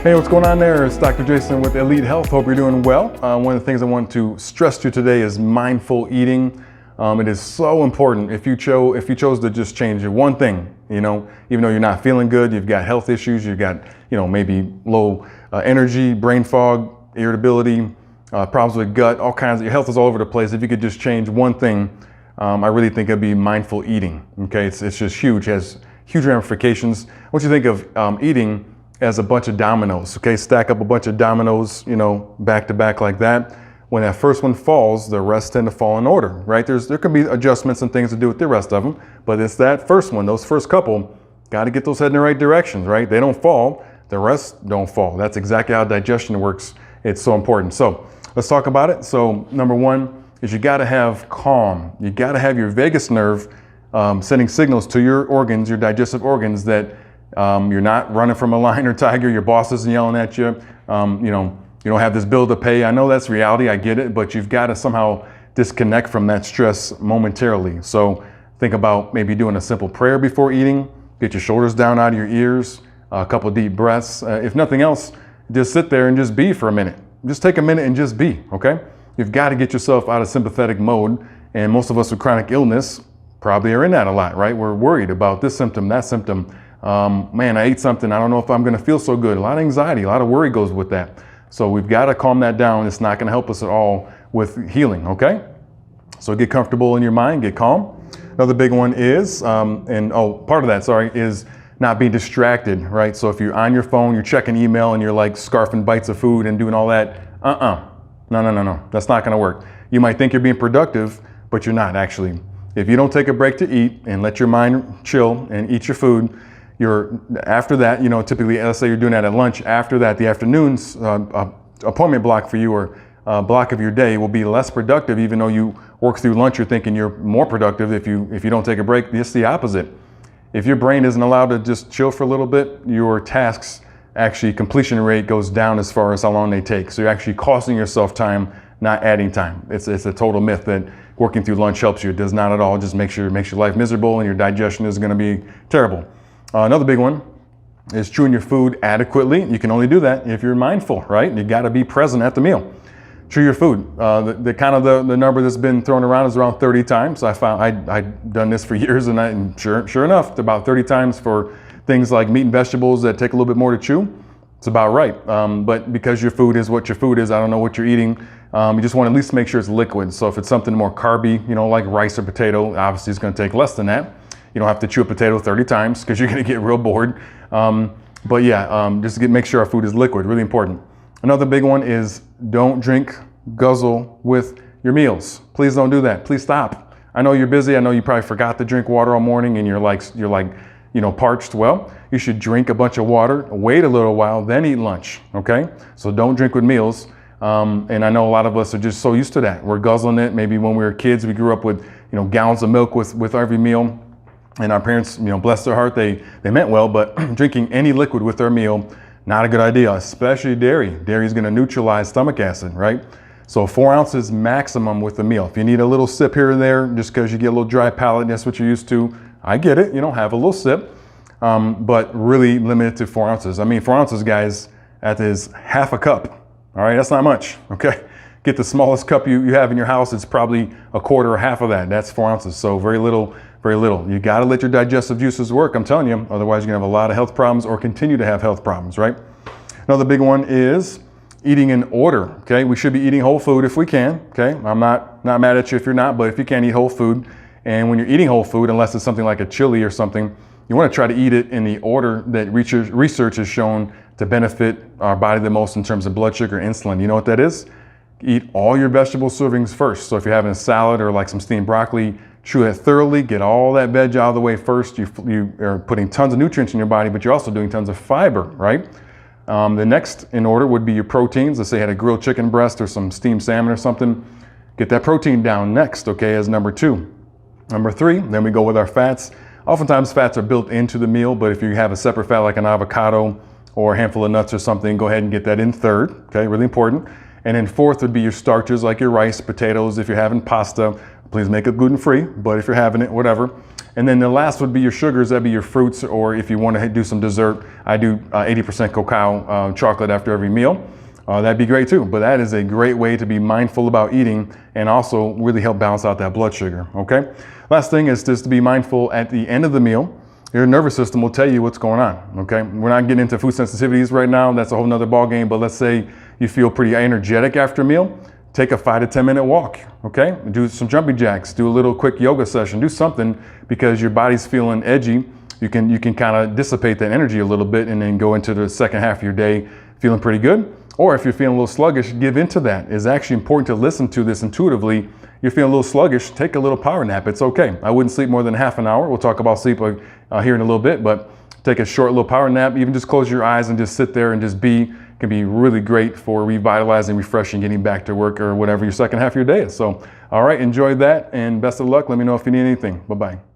Hey, what's going on there? It's Dr. Jason with Elite Health. Hope you're doing well. One of the things I want to stress to you today is mindful eating. It is so important. If you chose to just change one thing, even though you're not feeling good, you've got health issues, you've got, maybe low energy, brain fog, irritability, problems with gut, all kinds. Your health is all over the place. If you could just change one thing, I really think it'd be mindful eating. Okay, it's just huge. It has huge ramifications. What you think of eating as a bunch of dominoes, okay? Stack up a bunch of dominoes, back to back like that. When that first one falls, the rest tend to fall in order, right? There could be adjustments and things to do with the rest of them, but it's that first one, those first couple, got to get those head in the right directions, right? They don't fall, the rest don't fall. That's exactly how digestion works. It's so important. So let's talk about it. So number one is you got to have calm. You got to have your vagus nerve sending signals to your organs, your digestive organs, that you're not running from a lion or tiger. Your boss isn't yelling at you. You don't have this bill to pay. I know that's reality. I get it, but you've got to somehow disconnect from that stress momentarily. So think about maybe doing a simple prayer before eating. Get your shoulders down out of your ears. A couple deep breaths. If nothing else, just sit there and just be for a minute. Just take a minute and just be. Okay? You've got to get yourself out of sympathetic mode. And most of us with chronic illness probably are in that a lot, right? We're worried about this symptom, that symptom. Man, I ate something, I don't know if I'm gonna feel so good. A lot of anxiety, a lot of worry goes with that. So we've gotta calm that down. It's not gonna help us at all with healing, okay? So get comfortable in your mind, get calm. Another big one is, part of that, is not being distracted, right? So if you're on your phone, you're checking email and you're like scarfing bites of food and doing all that, no, that's not gonna work. You might think you're being productive, but you're not actually. If you don't take a break to eat and let your mind chill and eat your food, after that, typically, let's say you're doing that at lunch, after that, the afternoon's appointment block for you or block of your day will be less productive. Even though you work through lunch, you're thinking you're more productive if you don't take a break. It's the opposite. If your brain isn't allowed to just chill for a little bit, your tasks actually completion rate goes down as far as how long they take. So you're actually costing yourself time, not adding time. It's a total myth that working through lunch helps you. It does not at all. It just makes your life miserable and your digestion is going to be terrible. Another big one is chewing your food adequately. You can only do that if you're mindful, right? You got to be present at the meal. Chew your food. The number that's been thrown around is around 30 times. I found I'd done this for years, and sure enough, about 30 times for things like meat and vegetables that take a little bit more to chew. It's about right. But because your food is what your food is, I don't know what you're eating. You just want to at least make sure it's liquid. So if it's something more carby, like rice or potato, obviously it's going to take less than that. You don't have to chew a potato 30 times because you're going to get real bored. Just make sure our food is liquid, really important. Another big one is don't drink, guzzle with your meals. Please don't do that. Please stop. I know you're busy. I know you probably forgot to drink water all morning and you're parched. Well, you should drink a bunch of water, wait a little while, then eat lunch, okay? So don't drink with meals. And I know a lot of us are just so used to that. We're guzzling it. Maybe when we were kids, we grew up with, gallons of milk with every meal. And our parents, bless their heart, they meant well, but drinking any liquid with their meal, not a good idea, especially dairy. Dairy is going to neutralize stomach acid, right? So 4 ounces maximum with the meal. If you need a little sip here and there, just because you get a little dry palate, that's what you're used to, I get it. Have a little sip, but really limit it to 4 ounces. 4 ounces, guys, that is half a cup. All right, that's not much, okay? Get the smallest cup you have in your house, it's probably a quarter or half of that. That's 4 ounces, so very little. Very little. You got to let your digestive juices work, I'm telling you. Otherwise, you're going to have a lot of health problems or continue to have health problems, right? Another big one is eating in order, okay? We should be eating whole food if we can, okay? I'm not mad at you if you're not, but if you can't eat whole food, and when you're eating whole food, unless it's something like a chili or something, you want to try to eat it in the order that research has shown to benefit our body the most in terms of blood sugar and insulin. You know what that is? Eat all your vegetable servings first. So if you're having a salad or like some steamed broccoli, chew it thoroughly, get all that veg out of the way first. You are putting tons of nutrients in your body, but you're also doing tons of fiber, right? The next in order would be your proteins. Let's say you had a grilled chicken breast or some steamed salmon or something. Get that protein down next, okay, as number 2. Number 3, then we go with our fats. Oftentimes fats are built into the meal, but if you have a separate fat like an avocado or a handful of nuts or something, go ahead and get that in third, okay, really important. And then 4th would be your starches like your rice, potatoes, if you're having pasta. Please make it gluten-free, but if you're having it, whatever. And then the last would be your sugars. That'd be your fruits, or if you want to do some dessert, I do 80% cacao chocolate after every meal. That'd be great too. But that is a great way to be mindful about eating and also really help balance out that blood sugar, okay? Last thing is just to be mindful at the end of the meal. Your nervous system will tell you what's going on, okay? We're not getting into food sensitivities right now. That's a whole nother ball game. But let's say you feel pretty energetic after a meal. Take a 5 to 10 minute walk, okay? Do some jumping jacks, do a little quick yoga session, do something, because your body's feeling edgy. You can kind of dissipate that energy a little bit and then go into the second half of your day feeling pretty good. Or if you're feeling a little sluggish, give into that. It's actually important to listen to this intuitively. You're feeling a little sluggish, take a little power nap. It's okay. I wouldn't sleep more than half an hour. We'll talk about sleep here in a little bit, but take a short little power nap. Even just close your eyes and just sit there and just be. Can be really great for revitalizing, refreshing, getting back to work or whatever your second half of your day is. So, all right, enjoy that and best of luck. Let me know if you need anything. Bye-bye.